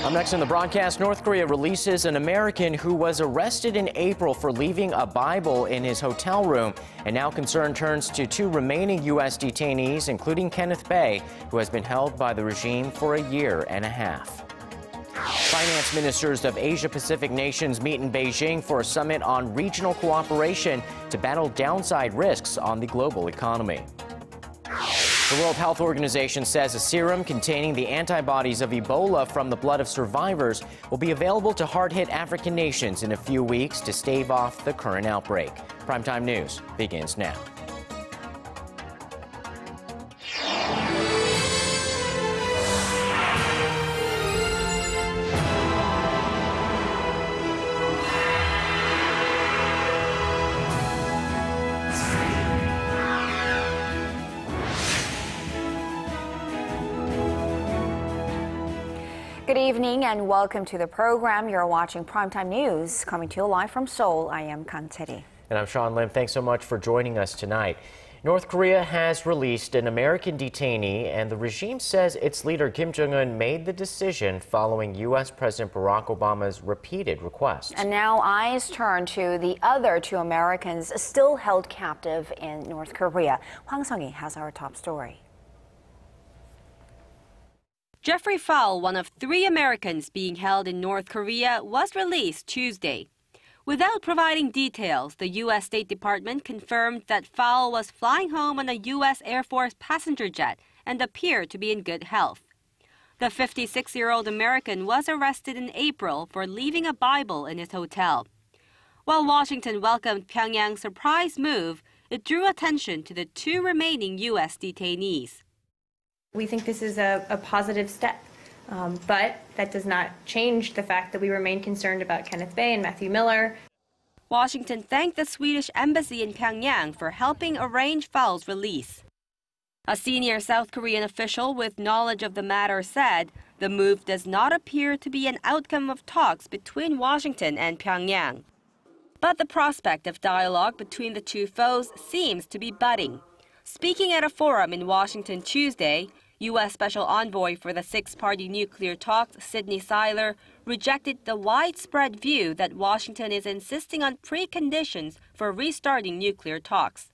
Up next in the broadcast, North Korea releases an American who was arrested in April for leaving a Bible in his hotel room. And now concern turns to two remaining U.S. detainees, including Kenneth Bae, who has been held by the regime for a year and a half. Finance ministers of Asia-Pacific nations meet in Beijing for a summit on regional cooperation to battle downside risks on the global economy. The World Health Organization says a serum containing the antibodies of Ebola from the blood of survivors will be available to hard-hit African nations in a few weeks to stave off the current outbreak. Primetime News begins now. Good evening and welcome to the program. You're watching Primetime News, coming to you live from Seoul. I am Chery. And I'm Sean Lim. Thanks so much for joining us tonight. North Korea has released an American detainee, and the regime says its leader Kim Jong-un made the decision following U.S. President Barack Obama's repeated requests. And now eyes turn to the other two Americans still held captive in North Korea. Hwang Sung-hee has our top story. Jeffrey Fowle, one of 3 Americans being held in North Korea, was released Tuesday. Without providing details, the U.S. State Department confirmed that Fowle was flying home on a U.S. Air Force passenger jet and appeared to be in good health. The 56-year-old American was arrested in April for leaving a Bible in his hotel. While Washington welcomed Pyongyang's surprise move, it drew attention to the 2 remaining U.S. detainees. We think this is a positive step, but that does not change the fact that we remain concerned about Kenneth Bae and Matthew Miller. Washington thanked the Swedish embassy in Pyongyang for helping arrange Fowle's release. A senior South Korean official with knowledge of the matter said the move does not appear to be an outcome of talks between Washington and Pyongyang. But the prospect of dialogue between the two foes seems to be budding. Speaking at a forum in Washington Tuesday, U.S. Special Envoy for the 6-party nuclear talks, Sidney Seiler, rejected the widespread view that Washington is insisting on preconditions for restarting nuclear talks.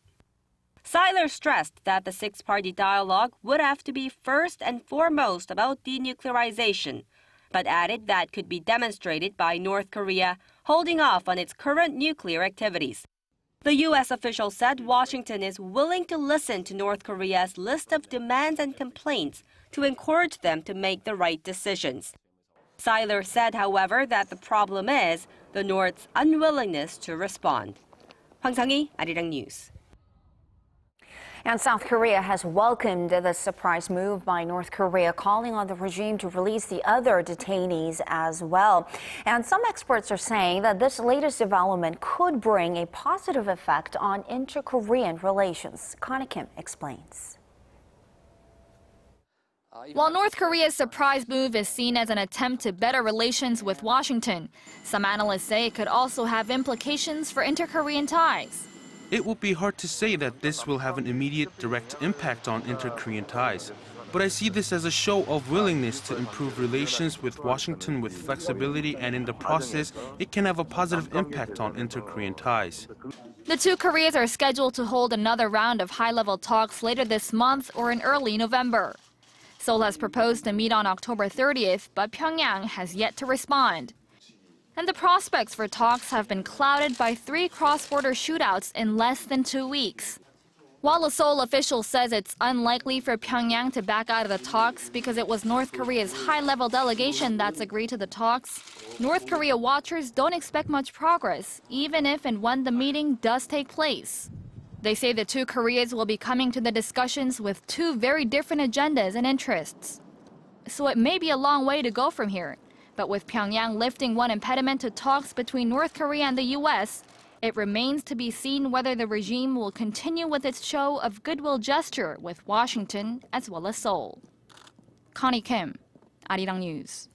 Seiler stressed that the 6-party dialogue would have to be first and foremost about denuclearization, but added that could be demonstrated by North Korea holding off on its current nuclear activities. The U.S. official said Washington is willing to listen to North Korea's list of demands and complaints to encourage them to make the right decisions. Seiler said, however, that the problem is the North's unwillingness to respond. Hwang Sung-hee, Arirang News. And South Korea has welcomed the surprise move by North Korea, calling on the regime to release the other detainees as well. And some experts are saying that this latest development could bring a positive effect on inter-Korean relations. Kim explains. While North Korea's surprise move is seen as an attempt to better relations with Washington, some analysts say it could also have implications for inter-Korean ties. It will be hard to say that this will have an immediate direct impact on inter-Korean ties, but I see this as a show of willingness to improve relations with Washington with flexibility, and in the process, it can have a positive impact on inter-Korean ties. The two Koreas are scheduled to hold another round of high-level talks later this month or in early November. Seoul has proposed to meet on October 30th, but Pyongyang has yet to respond. And the prospects for talks have been clouded by 3 cross-border shootouts in less than 2 weeks. While a Seoul official says it's unlikely for Pyongyang to back out of the talks because it was North Korea's high-level delegation that's agreed to the talks, North Korea watchers don't expect much progress, even if and when the meeting does take place. They say the two Koreas will be coming to the discussions with 2 very different agendas and interests. So it may be a long way to go from here. But with Pyongyang lifting one impediment to talks between North Korea and the U.S., it remains to be seen whether the regime will continue with its show of goodwill gesture with Washington as well as Seoul. Kim, Arirang News.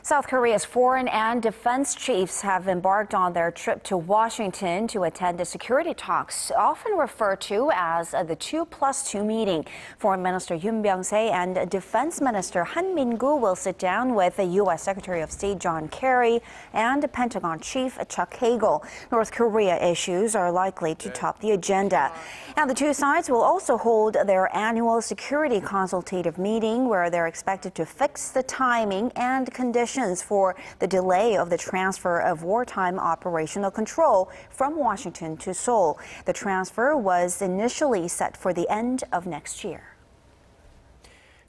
South Korea's foreign and defense chiefs have embarked on their trip to Washington to attend the security talks, often referred to as the 2+2 meeting. Foreign Minister Yoon Byung-se and Defense Minister Han Min-gu will sit down with the U.S. Secretary of State John Kerry and Pentagon Chief Chuck Hagel. North Korea issues are likely to top the agenda. And the two sides will also hold their annual security consultative meeting, where they're expected to fix the timing and conditions for the delay of the transfer of wartime operational control from Washington to Seoul. The transfer was initially set for the end of next year.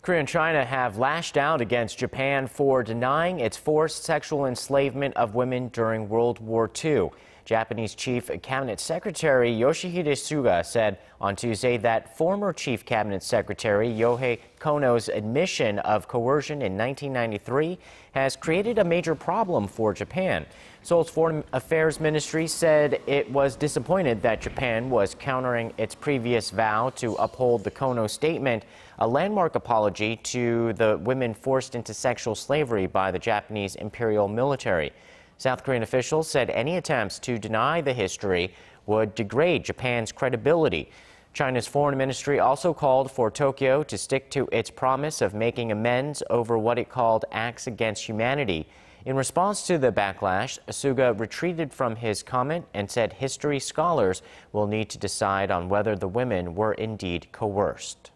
Korea and China have lashed out against Japan for denying its forced sexual enslavement of women during World War II. Japanese Chief Cabinet Secretary Yoshihide Suga said on Tuesday that former Chief Cabinet Secretary Yohei Kono's admission of coercion in 1993 has created a major problem for Japan. Seoul's Foreign Affairs Ministry said it was disappointed that Japan was countering its previous vow to uphold the Kono statement, a landmark apology to the women forced into sexual slavery by the Japanese imperial military. South Korean officials said any attempts to deny the history would degrade Japan's credibility. China's foreign ministry also called for Tokyo to stick to its promise of making amends over what it called acts against humanity. In response to the backlash, Suga retreated from his comment and said history scholars will need to decide on whether the women were indeed coerced.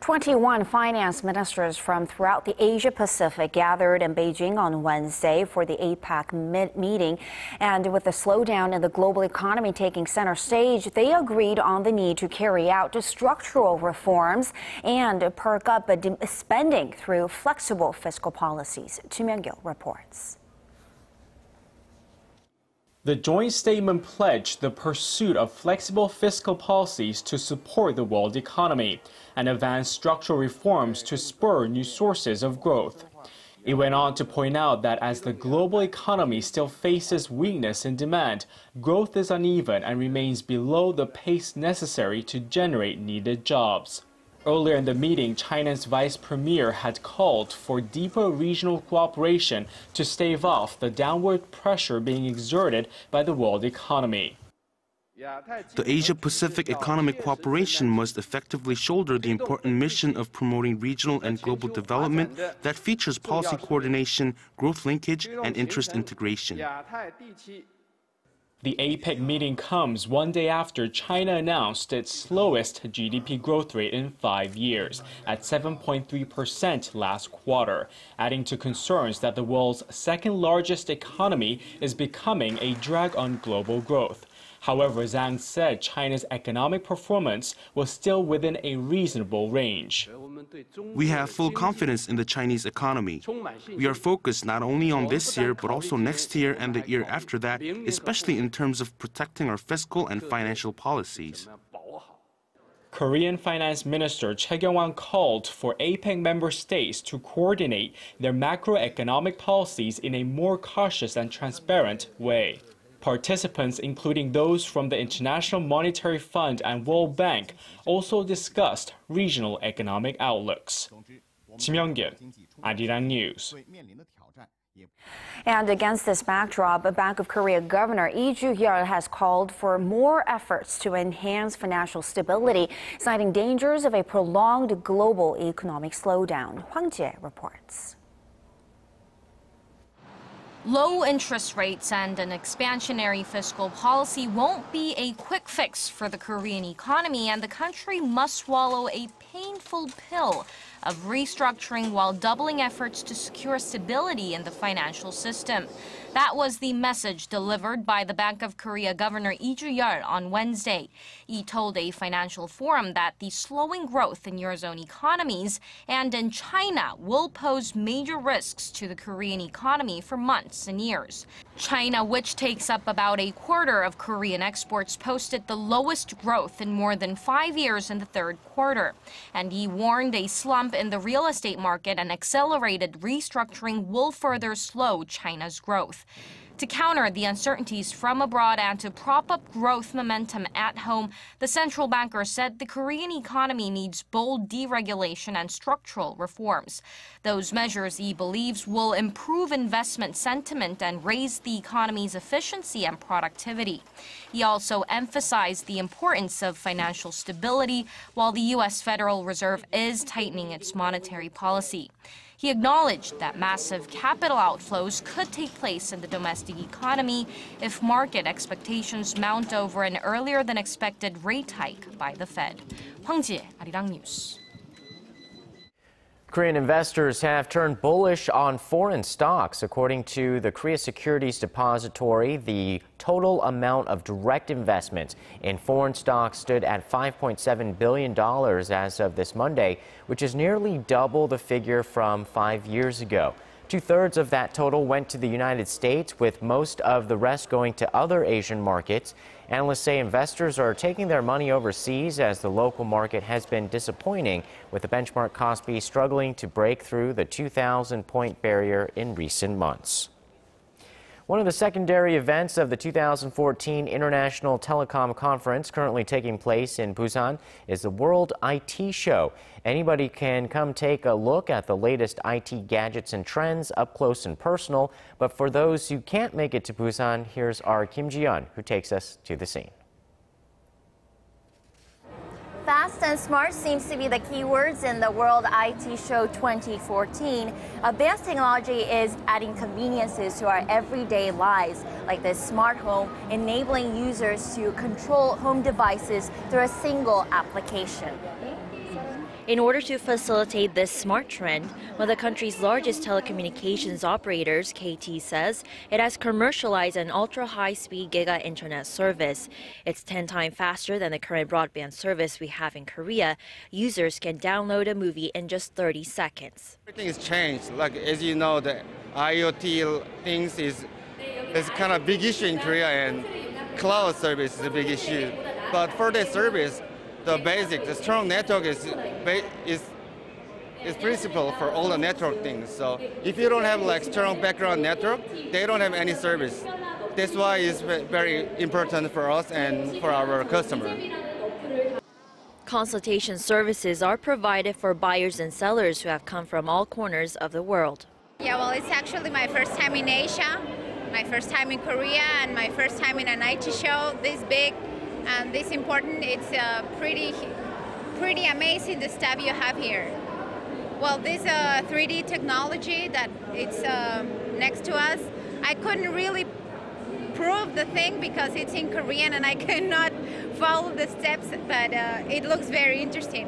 21 finance ministers from throughout the Asia-Pacific gathered in Beijing on Wednesday for the APEC meeting. And with the slowdown in the global economy taking center stage, they agreed on the need to carry out structural reforms and perk up spending through flexible fiscal policies. Kim Jong-un reports. The joint statement pledged the pursuit of flexible fiscal policies to support the world economy and advance structural reforms to spur new sources of growth. It went on to point out that as the global economy still faces weakness in demand, growth is uneven and remains below the pace necessary to generate needed jobs. Earlier in the meeting, China's vice premier had called for deeper regional cooperation to stave off the downward pressure being exerted by the world economy. The Asia-Pacific economic cooperation must effectively shoulder the important mission of promoting regional and global development that features policy coordination, growth linkage, and interest integration. The APEC meeting comes one day after China announced its slowest GDP growth rate in 5 years, at 7.3% last quarter, adding to concerns that the world's second-largest economy is becoming a drag on global growth. However, Zhang said China's economic performance was still within a reasonable range. We have full confidence in the Chinese economy. We are focused not only on this year, but also next year and the year after that, especially in terms of protecting our fiscal and financial policies. Korean Finance Minister Choi Kyung-won called for APEC member states to coordinate their macroeconomic policies in a more cautious and transparent way. Participants, including those from the International Monetary Fund and World Bank, also discussed regional economic outlooks. Kim Jong-un, Arirang News. And against this backdrop, Bank of Korea Governor Lee Ju-hyul has called for more efforts to enhance financial stability, citing dangers of a prolonged global economic slowdown. Hwang Sung-hee reports. Low interest rates and an expansionary fiscal policy won't be a quick fix for the Korean economy, and the country must swallow a painful pill of restructuring while doubling efforts to secure stability in the financial system. That was the message delivered by the Bank of Korea Governor Lee Ju-yeol on Wednesday. He told a financial forum that the slowing growth in Eurozone economies and in China will pose major risks to the Korean economy for months and years. China, which takes up about a quarter of Korean exports, posted the lowest growth in more than 5 years in the third quarter. And he warned a slump in the real estate market and accelerated restructuring will further slow China's growth. To counter the uncertainties from abroad and to prop up growth momentum at home, the central banker said the Korean economy needs bold deregulation and structural reforms. Those measures, he believes, will improve investment sentiment and raise the economy's efficiency and productivity. He also emphasized the importance of financial stability while the U.S. Federal Reserve is tightening its monetary policy. He acknowledged that massive capital outflows could take place in the domestic economy if market expectations mount over an earlier-than-expected rate hike by the Fed. Hwang Sung-hee, Arirang News. Korean investors have turned bullish on foreign stocks. According to the Korea Securities Depository, the total amount of direct investments in foreign stocks stood at $5.7 billion as of this Monday, which is nearly double the figure from 5 years ago. Two-thirds of that total went to the United States, with most of the rest going to other Asian markets. Analysts say investors are taking their money overseas as the local market has been disappointing, with the benchmark Kospi struggling to break through the 2,000-point barrier in recent months. One of the secondary events of the 2014 International Telecom Conference currently taking place in Busan is the World IT Show. Anybody can come take a look at the latest IT gadgets and trends up close and personal. But for those who can't make it to Busan, here's our Kim Ji-yeon, who takes us to the scene. Fast and smart seems to be the keywords in the World IT Show 2014. Advanced technology is adding conveniences to our everyday lives, like this smart home, enabling users to control home devices through a single application. In order to facilitate this smart trend, one of the country's largest telecommunications operators, KT, says it has commercialized an ultra-high-speed giga internet service. It's 10 times faster than the current broadband service we have in Korea. Users can download a movie in just 30 seconds. Everything has changed. Like, as you know, the IoT things is kind of big issue in Korea, and cloud service is a big issue. But for this service, the strong network is principle for all the network things. So if you don't have like strong background network, they don't have any service. That's why it's very important for us and for our customer. Consultation services are provided for buyers and sellers who have come from all corners of the world. Yeah, well, it's actually my first time in Asia, my first time in Korea, and my first time in an IT show this big and this important. It's pretty amazing the stuff you have here. Well, this 3D technology that it's next to us, I couldn't really prove the thing because it's in Korean and I cannot follow the steps, but it looks very interesting.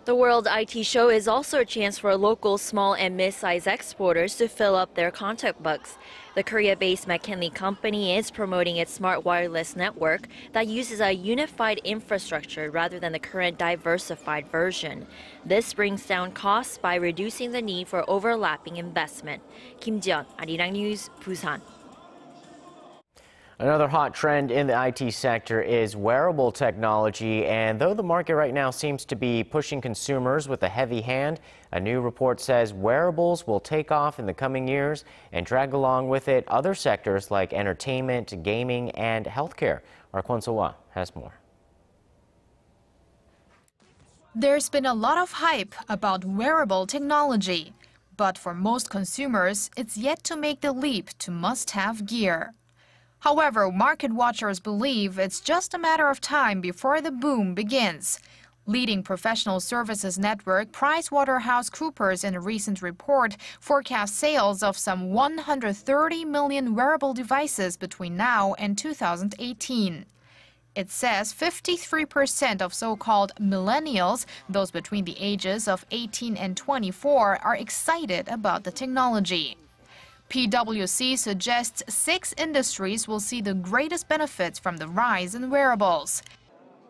The World IT Show is also a chance for local small and mid-sized exporters to fill up their contact books. The Korea-based McKinley company is promoting its smart wireless network that uses a unified infrastructure rather than the current diversified version. This brings down costs by reducing the need for overlapping investment. Kim Ji-yeon, Arirang News, Busan. Another hot trend in the IT sector is wearable technology, and though the market right now seems to be pushing consumers with a heavy hand, a new report says wearables will take off in the coming years and drag along with it other sectors like entertainment, gaming, and healthcare. Our Kwon So-hwa has more. There's been a lot of hype about wearable technology, but for most consumers, it's yet to make the leap to must-have gear. However, market watchers believe it's just a matter of time before the boom begins. Leading professional services network PricewaterhouseCoopers in a recent report forecast sales of some 130 million wearable devices between now and 2018. It says 53% of so-called millennials, those between the ages of 18 and 24, are excited about the technology. PwC suggests 6 industries will see the greatest benefits from the rise in wearables.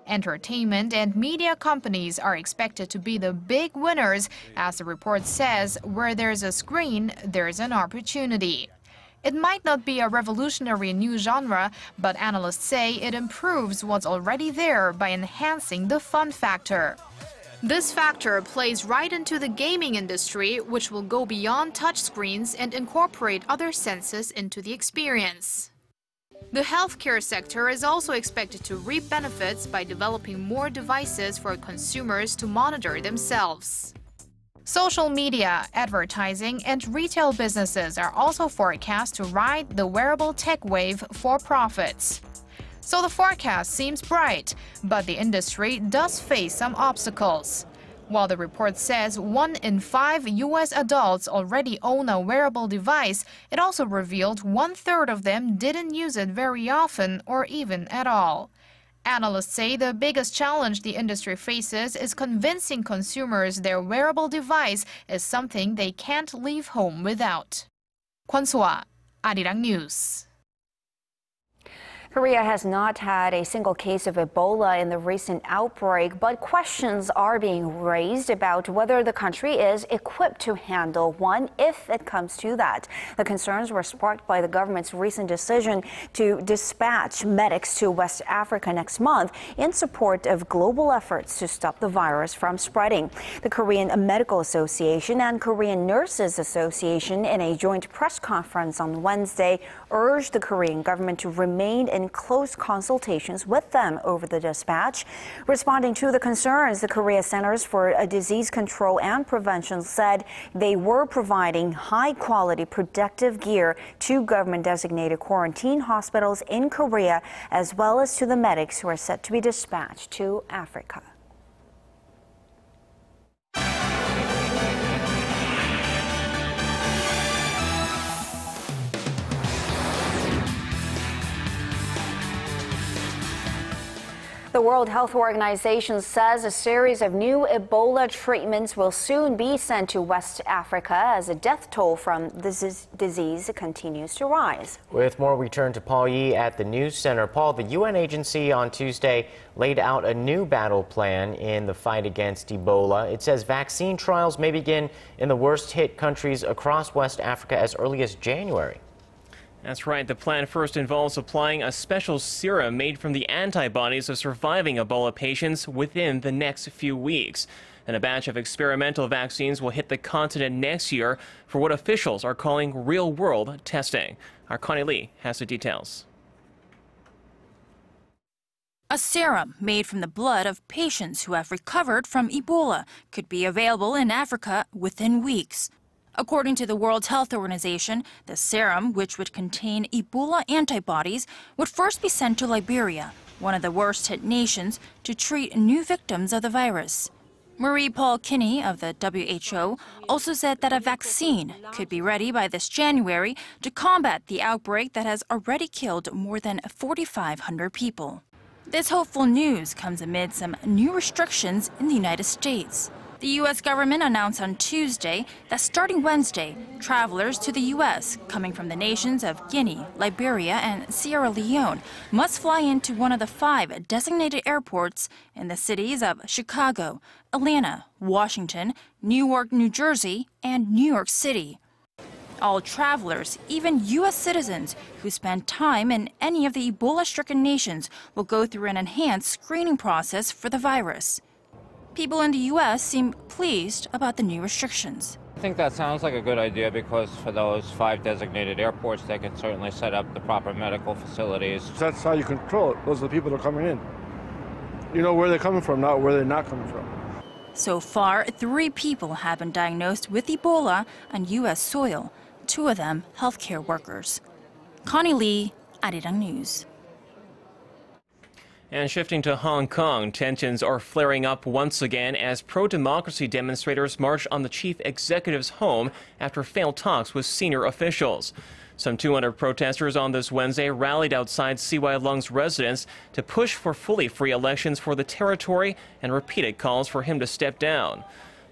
Entertainment and media companies are expected to be the big winners, as the report says, where there's a screen, there's an opportunity. It might not be a revolutionary new genre, but analysts say it improves what's already there by enhancing the fun factor. This factor plays right into the gaming industry, which will go beyond touchscreens and incorporate other senses into the experience. The healthcare sector is also expected to reap benefits by developing more devices for consumers to monitor themselves. Social media, advertising, and retail businesses are also forecast to ride the wearable tech wave for profits. So the forecast seems bright, but the industry does face some obstacles. While the report says 1 in 5 U.S. adults already own a wearable device, it also revealed 1/3 of them didn't use it very often or even at all. Analysts say the biggest challenge the industry faces is convincing consumers their wearable device is something they can't leave home without. Kwon So-ah, Arirang News. Korea has not had a single case of Ebola in the recent outbreak, but questions are being raised about whether the country is equipped to handle one if it comes to that. The concerns were sparked by the government's recent decision to dispatch medics to West Africa next month in support of global efforts to stop the virus from spreading. The Korean Medical Association and Korean Nurses Association, in a joint press conference on Wednesday, urged the Korean government to remain in close consultations with them over the dispatch. Responding to the concerns, the Korea Centers for Disease Control and Prevention said they were providing high-quality protective gear to government-designated quarantine hospitals in Korea, as well as to the medics who are set to be dispatched to Africa. The World Health Organization says a series of new Ebola treatments will soon be sent to West Africa as the death toll from this disease continues to rise. With more, we turn to Paul Yee at the News Center. Paul, the UN agency on Tuesday laid out a new battle plan in the fight against Ebola. It says vaccine trials may begin in the worst-hit countries across West Africa as early as January. That's right. The plan first involves applying a special serum made from the antibodies of surviving Ebola patients within the next few weeks. And a batch of experimental vaccines will hit the continent next year for what officials are calling real-world testing. Our Connie Lee has the details. A serum made from the blood of patients who have recovered from Ebola could be available in Africa within weeks. According to the World Health Organization, the serum, which would contain Ebola antibodies, would first be sent to Liberia, one of the worst-hit nations, to treat new victims of the virus. Marie-Paul Kinney of the WHO also said that a vaccine could be ready by this January to combat the outbreak that has already killed more than 4,500 people. This hopeful news comes amid some new restrictions in the United States. The U.S. government announced on Tuesday that starting Wednesday, travelers to the U.S. coming from the nations of Guinea, Liberia, and Sierra Leone must fly into one of the 5 designated airports in the cities of Chicago, Atlanta, Washington, Newark, New Jersey, and New York City. All travelers, even U.S. citizens who spend time in any of the Ebola-stricken nations, will go through an enhanced screening process for the virus. People in the U.S. seem pleased about the new restrictions. I think that sounds like a good idea because for those 5 designated airports, they can certainly set up the proper medical facilities. That's how you control it. Those are the people that are coming in. You know where they're coming from, not where they're not coming from. So far, 3 people have been diagnosed with Ebola on U.S. soil, 2 of them healthcare workers. Connie Lee, Arirang News. And shifting to Hong Kong, tensions are flaring up once again as pro-democracy demonstrators march on the chief executive's home after failed talks with senior officials. Some 200 protesters on this Wednesday rallied outside CY Leung's residence to push for fully free elections for the territory and repeated calls for him to step down.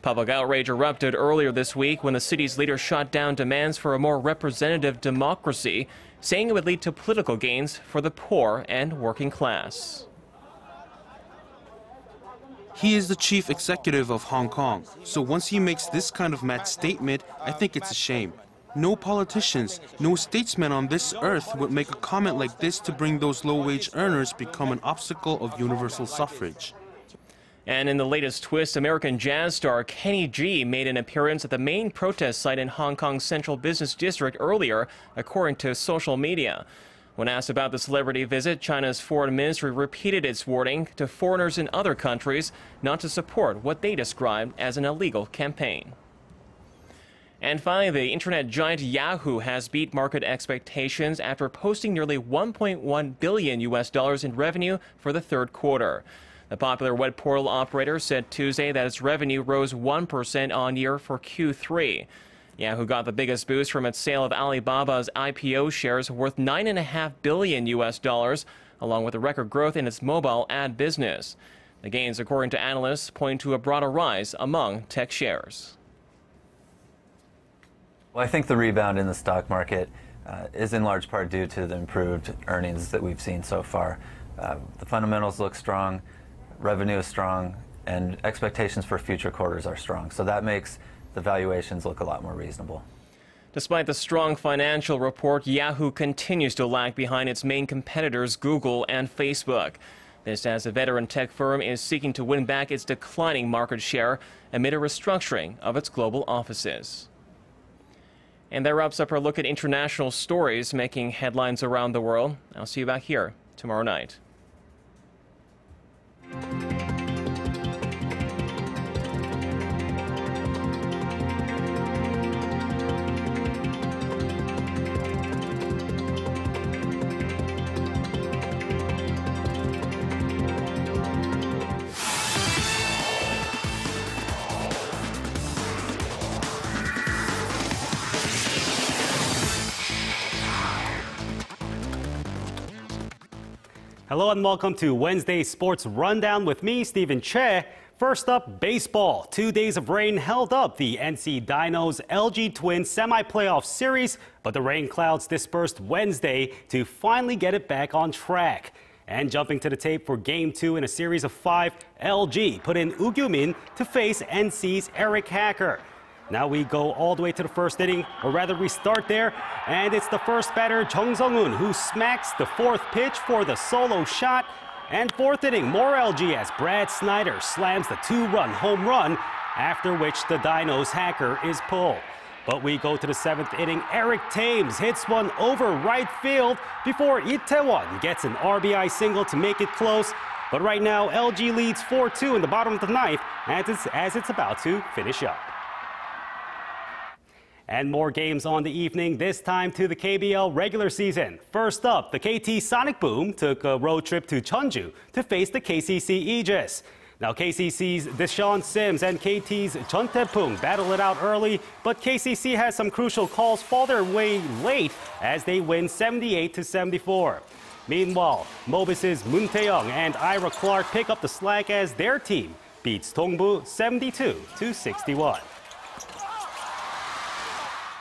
Public outrage erupted earlier this week when the city's leader shot down demands for a more representative democracy, saying it would lead to political gains for the poor and working class. He is the chief executive of Hong Kong, so once he makes this kind of mad statement, I think it's a shame. No politicians, no statesman on this earth would make a comment like this to bring those low-wage earners become an obstacle of universal suffrage. And in the latest twist, American jazz star Kenny G made an appearance at the main protest site in Hong Kong's Central Business District earlier, according to social media. When asked about the celebrity visit, China's foreign ministry repeated its warning to foreigners in other countries not to support what they described as an illegal campaign. And finally, the internet giant Yahoo has beat market expectations after posting nearly $1.1 billion in revenue for the third quarter. The popular web portal operator said Tuesday that its revenue rose 1% on year for Q3. Yahoo got the biggest boost from its sale of Alibaba's IPO shares worth $9.5 billion, along with a record growth in its mobile ad business. The gains, according to analysts, point to a broader rise among tech shares. Well, I think the rebound in the stock market is in large part due to the improved earnings that we've seen so far. The fundamentals look strong, revenue is strong, and expectations for future quarters are strong. So that makes the valuations look a lot more reasonable. Despite the strong financial report, Yahoo continues to lag behind its main competitors, Google and Facebook. This as the veteran tech firm is seeking to win back its declining market share amid a restructuring of its global offices. And that wraps up our look at international stories making headlines around the world. I'll see you back here tomorrow night. Hello and welcome to Wednesday Sports Rundown with me, Stephen Che. First up, baseball. 2 days of rain held up the NC Dinos LG Twins semi-playoff series, but the rain clouds dispersed Wednesday to finally get it back on track. And jumping to the tape for Game 2 in a series of 5, LG put in Woo Kyu-min to face NC's Eric Hacker. Now we go all the way to the first inning, or rather we start there, and it's the first batter, Hwang Sung-hee, who smacks the fourth pitch for the solo shot. And fourth inning, more LG as Brad Snyder slams the 2-run home run, after which the Dinos' Hacker is pulled. But we go to the seventh inning, Eric Thames hits one over right field before Lee Tae-won gets an RBI single to make it close. But right now, LG leads 4-2 in the bottom of the ninth as it's about to finish up. And more games on the evening, this time to the KBL regular season. First up, the KT Sonic Boom took a road trip to Cheonju to face the KCC Aegis. Now KCC's Deshaun Sims and KT's Chun Tae-pung battle it out early, but KCC has some crucial calls fall their way late as they win 78-74. Meanwhile, Mobis's Moon Tae-young and Ira Clark pick up the slack as their team beats Dongbu 72-61.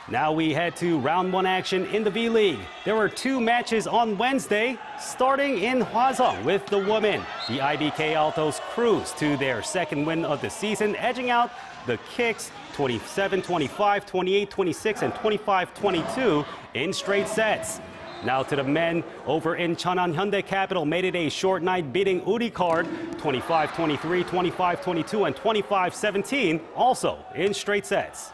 Now we head to round 1 action in the V-League. There were 2 matches on Wednesday, starting in Hwasong with the women. The IBK Altos cruised to their second win of the season, edging out the Kicks 27-25, 28-26, and 25-22 in straight sets. Now to the men over in Cheonan Hyundai Capital made it a short night, beating Uri Card 25-23, 25-22, and 25-17, also in straight sets.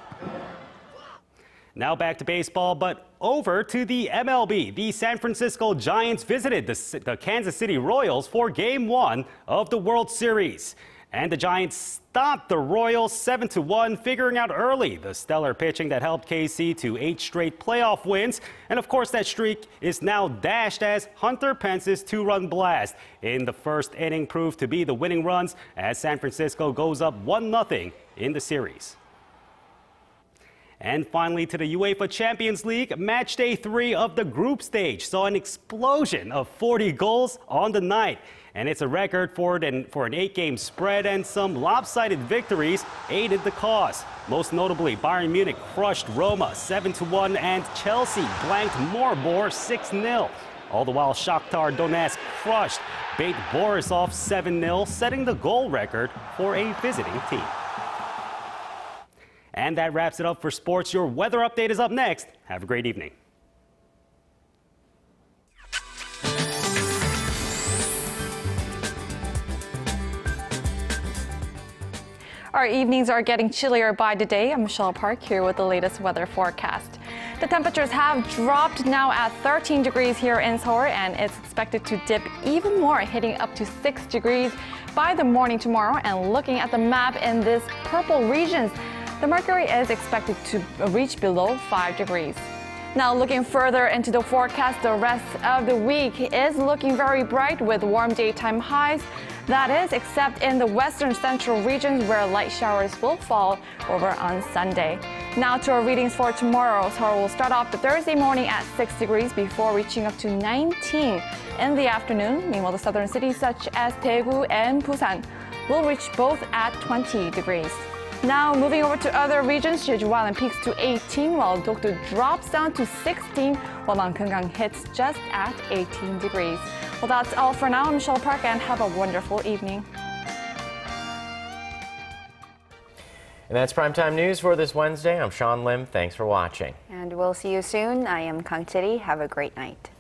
Now back to baseball, but over to the MLB. The San Francisco Giants visited the Kansas City Royals for Game 1 of the World Series. And the Giants stopped the Royals 7-1, figuring out early the stellar pitching that helped KC to 8 straight playoff wins. And of course, that streak is now dashed as Hunter Pence's 2-run blast in the first inning proved to be the winning runs as San Francisco goes up 1-0 in the series. And finally, to the UEFA Champions League, match day 3 of the group stage saw an explosion of 40 goals on the night. And it's a record for an 8-game spread, and some lopsided victories aided the cause. Most notably, Bayern Munich crushed Roma 7-1, and Chelsea blanked Maribor 6-0. All the while, Shakhtar Donetsk crushed Bate Borisov 7-0, setting the goal record for a visiting team. And that wraps it up for sports. Your weather update is up next. Have a great evening. Our evenings are getting chillier by the day. I'm Michelle Park here with the latest weather forecast. The temperatures have dropped now at 13 degrees here in Seoul, and it's expected to dip even more, hitting up to 6 degrees by the morning tomorrow. And looking at the map in these purple regions, the mercury is expected to reach below 5 degrees. Now looking further into the forecast, the rest of the week is looking very bright with warm daytime highs. That is, except in the western central regions where light showers will fall over on Sunday. Now to our readings for tomorrow. Seoul will start off the Thursday morning at 6 degrees before reaching up to 19 in the afternoon. Meanwhile, the southern cities such as Daegu and Busan will reach both at 20 degrees. Now moving over to other regions, Jeju Island peaks to 18 while Dokdo drops down to 16, while Mount Kanggang hits just at 18 degrees. Well, that's all for now. I'm Michelle Park, and have a wonderful evening. And that's Primetime News for this Wednesday. I'm Sean Lim. Thanks for watching. And we'll see you soon. I am Kang Chery. Have a great night.